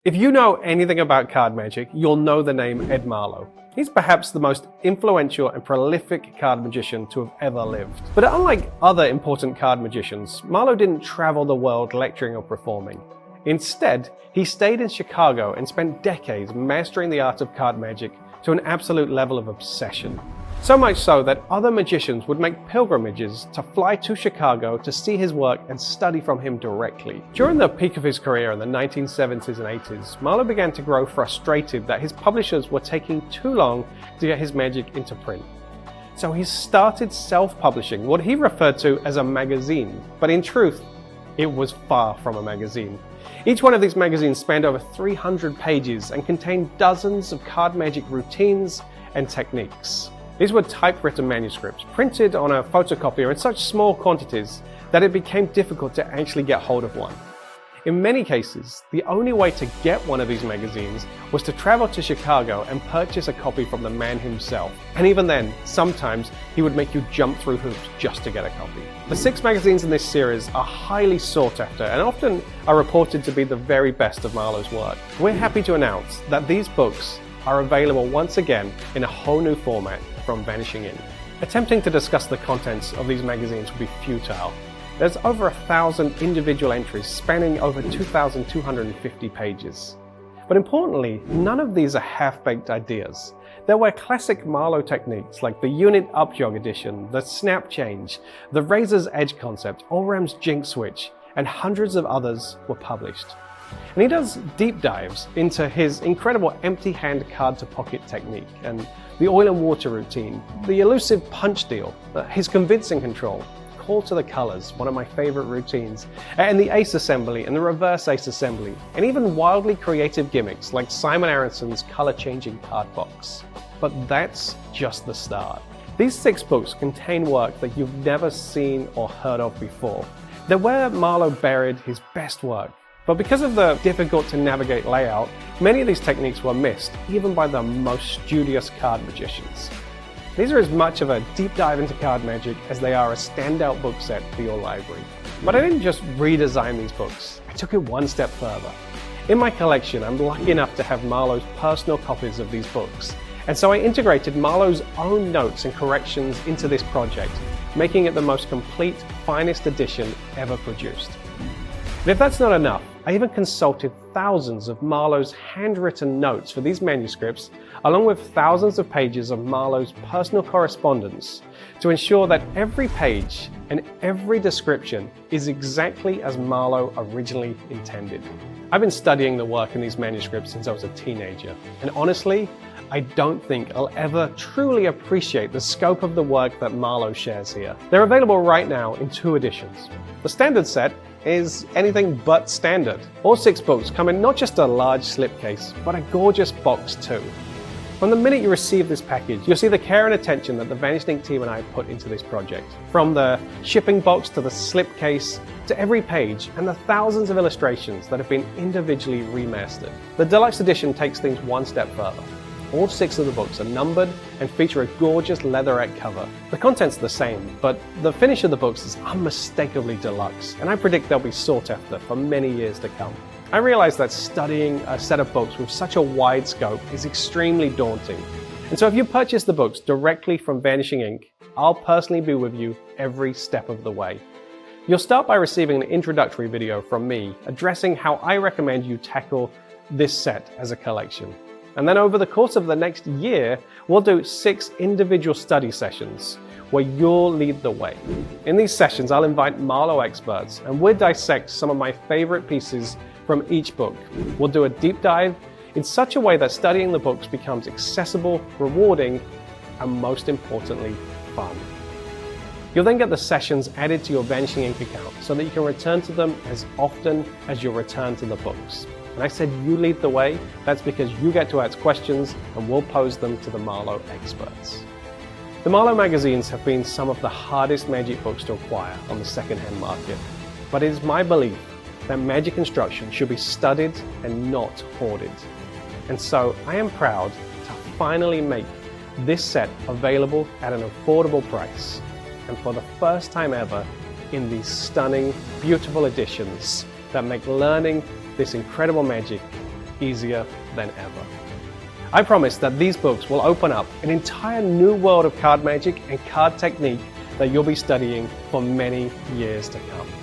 If you know anything about card magic, you'll know the name Ed Marlo. He's perhaps the most influential and prolific card magician to have ever lived. But unlike other important card magicians, Marlo didn't travel the world lecturing or performing. Instead, he stayed in Chicago and spent decades mastering the art of card magic to an absolute level of obsession. So much so that other magicians would make pilgrimages to fly to Chicago to see his work and study from him directly. During the peak of his career in the 1970s and 80s, Marlo began to grow frustrated that his publishers were taking too long to get his magic into print. So he started self-publishing what he referred to as a magazine, but in truth, it was far from a magazine. Each one of these magazines spanned over 300 pages and contained dozens of card magic routines and techniques. These were typewritten manuscripts, printed on a photocopier in such small quantities that it became difficult to actually get hold of one. In many cases, the only way to get one of these magazines was to travel to Chicago and purchase a copy from the man himself. And even then, sometimes he would make you jump through hoops just to get a copy. The 6 magazines in this series are highly sought after and often are reported to be the very best of Marlo's work. We're happy to announce that these books are available once again in a whole new format from Vanishing Ink. Attempting to discuss the contents of these magazines would be futile. There's over 1,000 individual entries spanning over 2,250 pages. But importantly, none of these are half-baked ideas. There were classic Marlo techniques like the unit upjog edition, the snap change, the razor's edge concept, Olram's jink switch, and hundreds of others were published. And he does deep dives into his incredible empty hand card to pocket technique and the oil and water routine, the elusive punch deal, his convincing control, call to the colors, one of my favorite routines, and the ace assembly and the reverse ace assembly, and even wildly creative gimmicks like Simon Aronson's color changing card box. But that's just the start. These 6 books contain work that you've never seen or heard of before. They're where Marlo buried his best work. But because of the difficult to navigate layout, many of these techniques were missed, even by the most studious card magicians. These are as much of a deep dive into card magic as they are a standout book set for your library. But I didn't just redesign these books, I took it one step further. In my collection, I'm lucky enough to have Marlo's personal copies of these books, and so I integrated Marlo's own notes and corrections into this project, making it the most complete, finest edition ever produced. And if that's not enough, I even consulted thousands of Marlo's handwritten notes for these manuscripts, along with thousands of pages of Marlo's personal correspondence, to ensure that every page and every description is exactly as Marlo originally intended. I've been studying the work in these manuscripts since I was a teenager, and honestly, I don't think I'll ever truly appreciate the scope of the work that Marlo shares here. They're available right now in 2 editions. The standard set is anything but standard. All 6 books come in not just a large slipcase, but a gorgeous box too. From the minute you receive this package, you'll see the care and attention that the Vanishing Ink team and I put into this project. From the shipping box to the slipcase, to every page, and the thousands of illustrations that have been individually remastered. The deluxe edition takes things one step further. All 6 of the books are numbered and feature a gorgeous leatherette cover. The content's the same, but the finish of the books is unmistakably deluxe, and I predict they'll be sought after for many years to come. I realize that studying a set of books with such a wide scope is extremely daunting. And so if you purchase the books directly from Vanishing Ink, I'll personally be with you every step of the way. You'll start by receiving an introductory video from me addressing how I recommend you tackle this set as a collection. And then over the course of the next year, we'll do 6 individual study sessions where you'll lead the way. In these sessions, I'll invite Marlo experts and we'll dissect some of my favorite pieces from each book. We'll do a deep dive in such a way that studying the books becomes accessible, rewarding, and most importantly, fun. You'll then get the sessions added to your Vanishing Ink account so that you can return to them as often as you return to the books. And I said you lead the way, that's because you get to ask questions and we'll pose them to the Marlo experts. The Marlo magazines have been some of the hardest magic books to acquire on the second-hand market, but it is my belief that magic instruction should be studied and not hoarded. And so I am proud to finally make this set available at an affordable price, and for the first time ever in these stunning, beautiful editions that make learning this incredible magic easier than ever. I promise that these books will open up an entire new world of card magic and card technique that you'll be studying for many years to come.